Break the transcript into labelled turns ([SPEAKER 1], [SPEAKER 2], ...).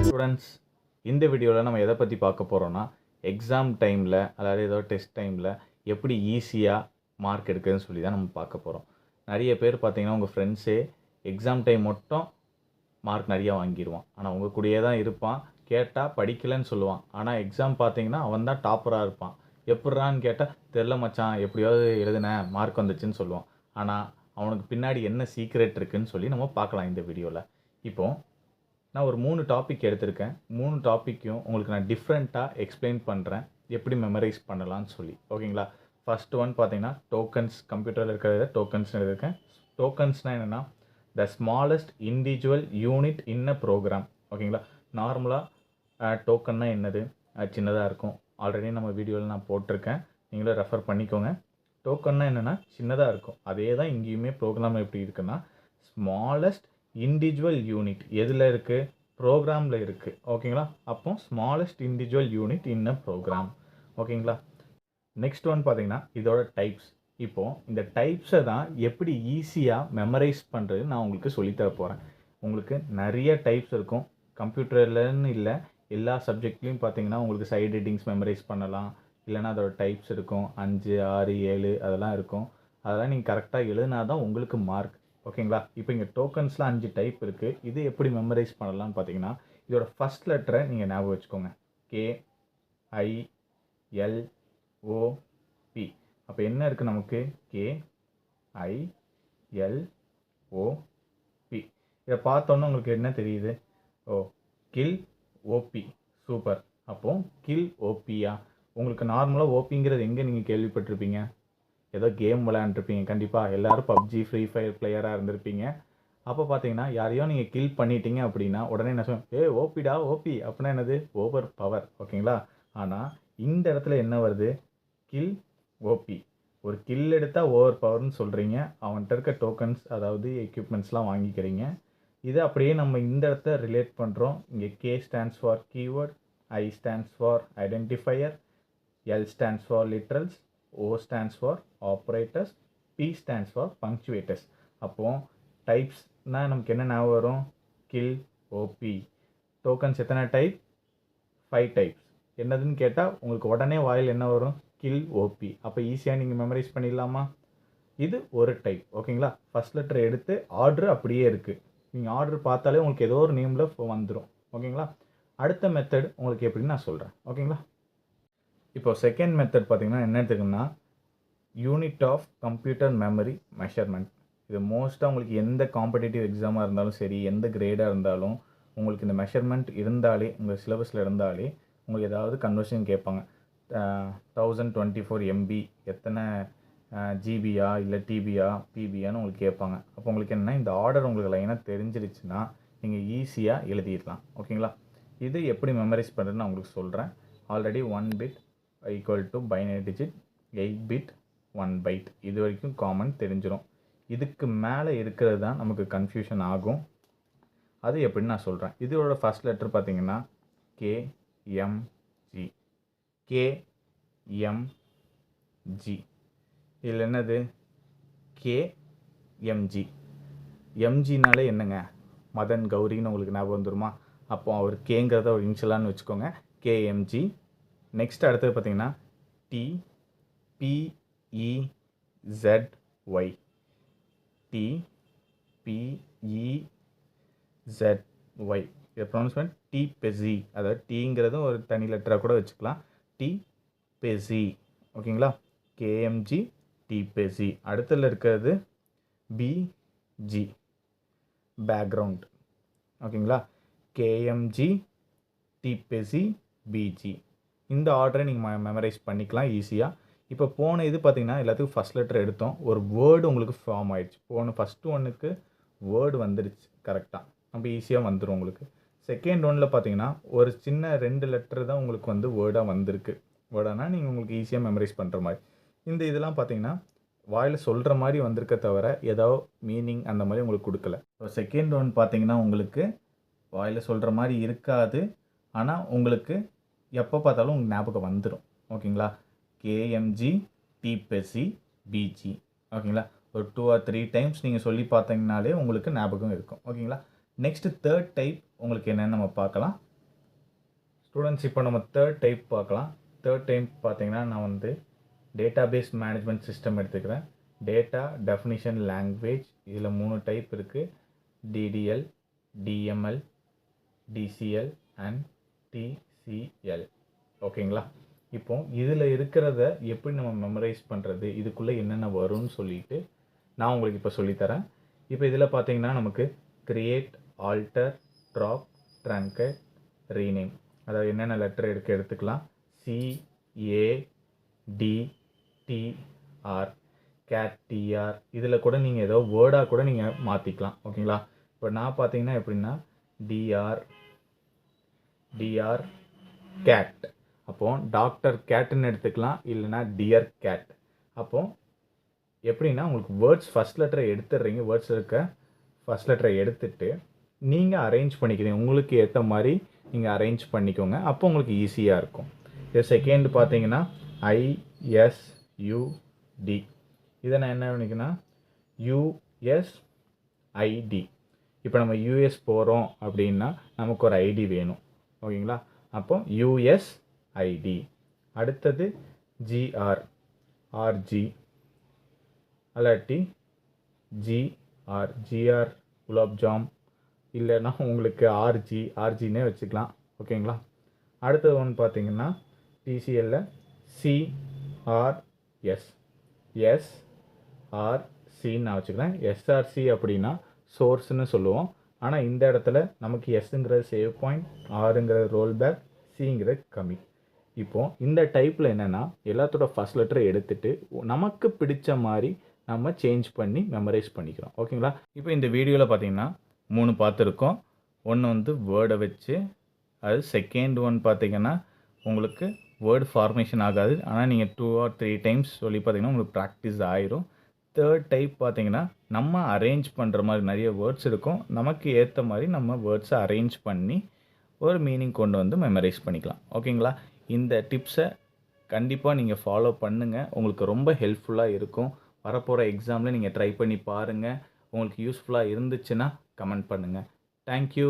[SPEAKER 1] Students, இந்த வீடியோவில் நம்ம எதை பற்றி பார்க்க போகிறோன்னா, எக்ஸாம் டைமில், அதாவது ஏதோ டெஸ்ட் டைமில் எப்படி ஈஸியாக மார்க் எடுக்கிறதுன்னு சொல்லி தான் நம்ம பார்க்க போகிறோம். நிறைய பேர் பார்த்தீங்கன்னா உங்கள் ஃப்ரெண்ட்ஸே எக்ஸாம் டைம் மட்டும் மார்க் நிறையா வாங்கிடுவான். ஆனால் உங்கள் கூடயே தான் இருப்பான். கேட்டால் படிக்கலைன்னு சொல்லுவான். ஆனால் எக்ஸாம் பார்த்தீங்கன்னா அவன் தான் டாப்பராக இருப்பான். எப்பட்றான்னு கேட்டால் தெரில மச்சான், எப்படியாவது எழுதுனேன் மார்க் வந்துச்சுன்னு சொல்லுவான். ஆனால் அவனுக்கு பின்னாடி என்ன சீக்ரெட் இருக்குதுன்னு சொல்லி நம்ம பார்க்கலாம் இந்த வீடியோவில். இப்போது நான் ஒரு 3 டாபிக் எடுத்திருக்கேன். 3 டாப்பிக்கையும் உங்களுக்கு நான் டிஃப்ரெண்ட்டாக எக்ஸ்பிளைன் பண்ணுறேன், எப்படி மெமரைஸ் பண்ணலான்னு சொல்லி. ஓகேங்களா? ஃபர்ஸ்ட் ஒன் பார்த்தீங்கன்னா டோக்கன்ஸ். கம்ப்யூட்டரில் இருக்கிறத டோக்கன்ஸ் எழுதியிருக்கேன். டோக்கன்ஸ்னால் என்னென்னா the smallest individual unit in a program. ஓகேங்களா? நார்மலாக டோக்கன்னா என்னது, சின்னதாக இருக்கும். ஆல்ரெடி நம்ம வீடியோவில் நான் போட்டிருக்கேன், நீங்களும் ரெஃபர் பண்ணிக்கோங்க. டோக்கன்னா என்னென்னா சின்னதாக இருக்கும். அதே தான் இங்கேயுமே ப்ரோக்ராம் எப்படி இருக்குன்னா ஸ்மாலஸ்ட் இண்டிவிஜுவல் யூனிட் எதில் இருக்குது, ப்ரோக்ராமில் இருக்குது. ஓகேங்களா? அப்போ smallest individual unit in a program. ஓகேங்களா? நெக்ஸ்ட் ஒன் பார்த்தீங்கன்னா இதோட டைப்ஸ். இப்போது இந்த டைப்ஸை தான் எப்படி ஈஸியாக மெமரைஸ் பண்ணுறது நான் உங்களுக்கு சொல்லித்தர போகிறேன். உங்களுக்கு நிறைய டைப்ஸ் இருக்கும். கம்ப்யூட்டர்லன்னு இல்லை, எல்லா சப்ஜெக்ட்லேயும் பார்த்தீங்கன்னா உங்களுக்கு சைட் ஹெட்டிங்ஸ் மெமரைஸ் பண்ணலாம். இல்லைனா அதோட டைப்ஸ் இருக்கும், 5, 6, 7 அதெல்லாம் இருக்கும். அதெல்லாம் நீங்கள் கரெக்டாக எழுதினா தான் உங்களுக்கு மார்க். ஓகேங்களா? இப்போ இங்கே டோக்கன்ஸில் 5 டைப் இருக்குது. இது எப்படி மெமரைஸ் பண்ணலான்னு பார்த்தீங்கன்னா இதோட ஃபஸ்ட் லெட்டரை நீங்கள் ஞாபகம் வச்சுக்கோங்க. KILOP. அப்போ என்ன இருக்குது நமக்கு? KILOP. இதை பார்த்தோன்னே உங்களுக்கு என்ன தெரியுது? ஓ, கில் ஓபி. சூப்பர். அப்போ கில் ஓபியா? உங்களுக்கு நார்மலாக ஓபிங்கிறது எங்கே நீங்கள் கேள்விப்பட்டிருப்பீங்க? ஏதோ கேம் விளையாண்டுருப்பீங்க. கண்டிப்பாக எல்லோரும் பப்ஜி, ஃப்ரீ ஃபயர் பிளேயராக இருந்திருப்பீங்க. அப்போ பார்த்தீங்கன்னா யாரையோ நீங்கள் கில் பண்ணிட்டீங்க அப்படின்னா உடனே என்ன சொல்லுவோம்? ஓபிடா ஓபி. அப்படின்னா என்னது? Over power. ஓகேங்களா? ஆனால் இந்த இடத்துல என்ன வருது? Kill OP. ஒரு கில் எடுத்தால் ஓவர் பவர்னு சொல்கிறீங்க. அவன்கிட்ட இருக்க டோக்கன்ஸ், அதாவது எக்யூப்மெண்ட்ஸ்லாம் வாங்கிக்கிறீங்க. இதை அப்படியே நம்ம இந்த இடத்த ரிலேட் பண்ணுறோம். இங்கே K stands for keyword, I stands for identifier, L stands for literals, O stands for operators, P stands for punctuators. அப்போ டைப்ஸ்னால் நமக்கு என்ன ஞாபகம் வரும்? Kill OP. டோக்கன்ஸ் எத்தனை டைப்? 5 டைப்ஸ். என்னதுன்னு கேட்டால் உங்களுக்கு உடனே வாயில் என்ன வரும்? Kill OP. அப்போ ஈஸியாக நீங்கள் மெமரைஸ் பண்ணிடலாமா? இது ஒரு டைப். ஓகேங்களா? ஃபஸ்ட் லெட்டர் எடுத்து ஆர்டர் அப்படியே இருக்குது. நீங்கள் ஆர்டர் பார்த்தாலே உங்களுக்கு ஏதோ ஒரு நேமில் வந்துடும். ஓகேங்களா? அடுத்த மெத்தட் உங்களுக்கு எப்படின்னு நான் சொல்கிறேன். ஓகேங்களா? இப்போ செகண்ட் மெத்தட் பார்த்தீங்கன்னா என்ன எடுத்துக்கணும்னா unit of computer memory measurement. இது மோஸ்ட்டாக உங்களுக்கு எந்த காம்படிட்டிவ் எக்ஸாமாக இருந்தாலும் சரி, எந்த கிரேடாக இருந்தாலும் உங்களுக்கு இந்த மெஷர்மெண்ட் இருந்தாலே, உங்கள் சிலபஸில் இருந்தாலே உங்களுக்கு ஏதாவது கன்வர்ஷன் கேட்பாங்க. 1024 MB எத்தனை ஜிபியா இல்லை டிபியா பிபியான்னு உங்களுக்கு கேட்பாங்க. அப்போ உங்களுக்கு என்னென்னா இந்த ஆர்டர் உங்களுக்கு லைனாக தெரிஞ்சிருச்சுன்னா நீங்கள் ஈஸியாக எழுதிடலாம். ஓகேங்களா? இது எப்படி மெமரைஸ் பண்ணுறதுன்னு நான் உங்களுக்கு சொல்கிறேன். Already 1 bit equal to binary digit, 8 bit 1 byte. இது வரைக்கும் காமன் தெரிஞ்சிடும். இதுக்கு மேலே இருக்கிறது தான் நமக்கு கன்ஃபியூஷன் ஆகும். அது எப்படின்னு நான் சொல்கிறேன். இதோட ஃபஸ்ட் லெட்டர் பார்த்தீங்கன்னா KMG. KMG. இதில் என்னது? KMG. எம்ஜினாலே என்னங்க? மதன் கௌரின்னு உங்களுக்கு ஞாபகம் வந்துருமா? அப்போ அவர் கேங்கிறத ஒரு இனிஷியலான்னு வச்சுக்கோங்க. KMG. நெக்ஸ்ட் அடுத்தது பார்த்தீங்கன்னா TPEZY. TPEZY. இதை ப்ரொனவுன்ஸ்மெண்ட் டிபெசி. அதாவது டீங்கிறதும் ஒரு தனி லெட்டராக கூட வச்சுக்கலாம். டிபெசி. ஓகேங்களா? KMG டிபெசி. அடுத்ததில் இருக்கிறது BG, பேக்ரவுண்ட். ஓகேங்களா? KMG டிபெசி BG. இந்த ஆர்டரை நீங்கள் மெமரைஸ் பண்ணிக்கலாம் ஈஸியாக. இப்போ போன இது பார்த்தீங்கன்னா எல்லாத்துக்கும் ஃபஸ்ட் லெட்டர் எடுத்தோம், ஒரு வேர்டு உங்களுக்கு ஃபார்ம் ஆகிடுச்சு. ஃபஸ்ட்டு ஒன்றுக்கு வேர்டு வந்துடுச்சு கரெக்டாக, நம்ம ஈஸியாக வந்துடும் உங்களுக்கு. செகண்ட் ஒன்னில் பார்த்தீங்கன்னா ஒரு சின்ன 2 லெட்டர் தான் உங்களுக்கு வந்து வேர்டாக வந்திருக்கு. வேர்டானா நீங்கள் உங்களுக்கு ஈஸியாக மெமரைஸ் பண்ணுற மாதிரி. இந்த இதெல்லாம் பார்த்தீங்கன்னா வாயில் சொல்கிற மாதிரி வந்திருக்க தவிர ஏதோ மீனிங் அந்த மாதிரி உங்களுக்கு கொடுக்கல. ஸோ செகண்ட் ஒன் பார்த்தீங்கன்னா உங்களுக்கு வாயில் சொல்கிற மாதிரி இருக்காது, ஆனால் உங்களுக்கு எப்போ பார்த்தாலும் உங்களுக்கு ஞாபகம் வந்துடும். ஓகேங்களா? KMG டிபெசி BG. ஓகேங்களா? ஒரு 2 or 3 டைம்ஸ் நீங்கள் சொல்லி பார்த்தீங்கனாலே உங்களுக்கு ஞாபகம் இருக்கும். ஓகேங்களா? நெக்ஸ்ட்டு தேர்ட் டைப் உங்களுக்கு என்னென்னு நம்ம பார்க்கலாம். ஸ்டூடெண்ட்ஸ், இப்போ நம்ம தேர்ட் டைப் பார்க்கலாம். தேர்ட் டைப் பார்த்தீங்கன்னா நான் வந்து டேட்டாபேஸ் மேனேஜ்மெண்ட் சிஸ்டம் எடுத்துக்கிறேன். டேட்டா டெஃபினிஷன் லாங்குவேஜ், இதில் 3 டைப் இருக்குது. DDL, DML, TCL and TCL. ஓகேங்களா? இப்போ இதில் இருக்கிறத எப்படி நம்ம மெமரைஸ் பண்ணுறது, இதுக்குள்ளே என்னென்ன வரும்னு சொல்லிட்டு நான் உங்களுக்கு இப்போ சொல்லித்தரேன். இப்போ இதில் பார்த்தீங்கன்னா நமக்கு create, alter, drop, trunked, rename, அதாவது என்னென்ன லெட்டர் எடுத்துக்கலாம். CADTR, கேட், டிஆர், இதில் கூட நீங்கள் ஏதோ வேர்டாக கூட நீங்கள் மாற்றிக்கலாம். ஓகேங்களா? இப்போ நான் பார்த்தீங்கன்னா எப்படின்னா டிஆர் கேட், அப்போது டாக்டர் கேட்டுன்னு எடுத்துக்கலாம், இல்லைனா டியர் கேட். அப்போது எப்படின்னா உங்களுக்கு வேர்ட்ஸ் ஃபஸ்ட் லெட்டரை எடுத்துடுறீங்க, வேர்ட்ஸ் இருக்க ஃபஸ்ட் லெட்டரை எடுத்துட்டு நீங்கள் அரேஞ்ச் பண்ணிக்கிறீங்க, உங்களுக்கு ஏற்ற மாதிரி நீங்கள் அரேஞ்ச் பண்ணிக்கோங்க. அப்போ உங்களுக்கு ஈஸியாக இருக்கும். இது செகண்ட் பார்த்தீங்கன்னா ISUD, இதை நான் என்ன பண்ணிக்கன்னா USID. இப்போ நம்ம US போகிறோம் அப்படின்னா நமக்கு ஒரு ஐடி வேணும். ஓகேங்களா? அப்போ USID. அடுத்தது GR அல்லாட்டி GR குலாப் ஜாம், இல்லைன்னா உங்களுக்கு ஆர்ஜின்னே வச்சுக்கலாம். ஓகேங்களா? அடுத்தது ஒன்று பார்த்தீங்கன்னா TCLல SRC நான் வச்சுக்கிறேன். SRC அப்படின்னா சோர்ஸ்னு சொல்லுவோம். ஆனால் இந்த இடத்துல நமக்கு எஸ்ங்கிறது சேவ் பாயிண்ட், ஆருங்கிறது ரோல் பேக், சிங்கிறது கம்மி. இப்போது இந்த டைப்பில் என்னென்னா எல்லாத்தோட ஃபஸ்ட் லெட்டரை எடுத்துகிட்டு நமக்கு பிடிச்ச மாதிரி நம்ம சேஞ்ச் பண்ணி மெமரைஸ் பண்ணிக்கிறோம். ஓகேங்களா? இப்போ இந்த வீடியோவில் பார்த்தீங்கன்னா 3 பார்த்துருக்கோம். ஒன்று வந்து வேர்டை வச்சு, அது செகண்ட் ஒன் பார்த்தீங்கன்னா உங்களுக்கு வேர்டு ஃபார்மேஷன் ஆகாது, ஆனால் நீங்கள் 2 or 3 டைம்ஸ் சொல்லி பார்த்தீங்கன்னா உங்களுக்கு ப்ராக்டிஸ் ஆயிரும். தேர்ட் டைப் பார்த்தீங்கன்னா நம்ம அரேஞ்ச் பண்ணுற மாதிரி நிறைய வேர்ட்ஸ் இருக்கும், நமக்கு ஏற்ற மாதிரி நம்ம வேர்ட்ஸை அரேஞ்ச் பண்ணி ஒரு மீனிங் கொண்டு வந்து மெமரைஸ் பண்ணிக்கலாம். ஓகேங்களா? இந்த டிப்ஸை கண்டிப்பாக நீங்கள் ஃபாலோ பண்ணுங்கள், உங்களுக்கு ரொம்ப ஹெல்ப்ஃபுல்லாக இருக்கும். வரப்போகிற எக்ஸாமில் நீங்கள் ட்ரை பண்ணி பாருங்கள். உங்களுக்கு யூஸ்ஃபுல்லாக இருந்துச்சுன்னா கமெண்ட் பண்ணுங்கள். தேங்க்யூ.